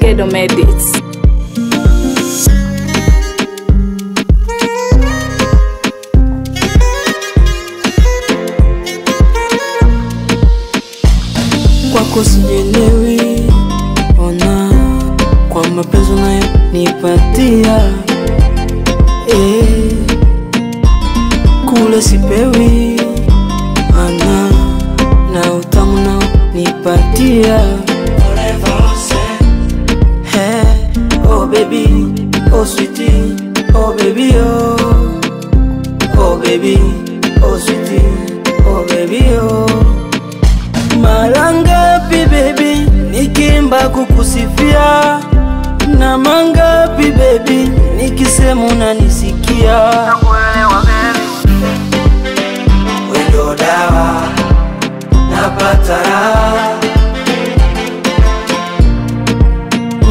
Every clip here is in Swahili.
Ghetto Medits. Kwako sijielewi, ona kwa mapenzi nayo nipatia, kule sipewi, ana na utamu nao nipatia. Oh baby, oh sweetie, oh baby, oh baby, oh sweetie, oh baby, Mara ngapi baby nikimba kukusifia, na mangapi baby nikisema unanisikia. Nakuelewa baby, wendo dawa napata raha,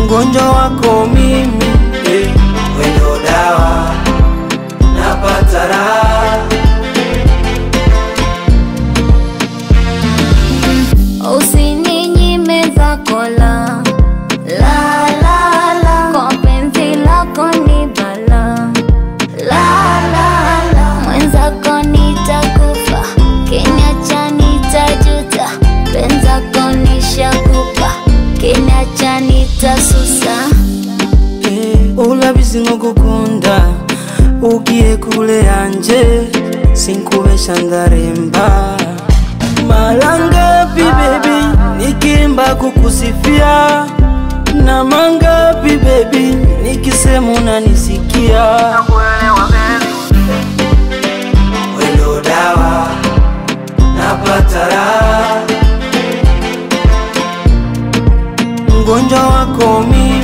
mgonjwa wako mimi, wendo dawa napata raha. Usininyime zako la kwa penzi lako ni bala mwenzako nitakufa, kiniacha nitajuta, penzako nishakupa, kiniacha nitasusa. Ulabizi ngukunda ugiye kule anje sinkubesha ndaremba. Mara ngapi baby nikimba kukusifia, na mangapi baby nikisema unanisikia. Nakuelewa baby, wendo dawa napata raha, mgonjwa wako mimi.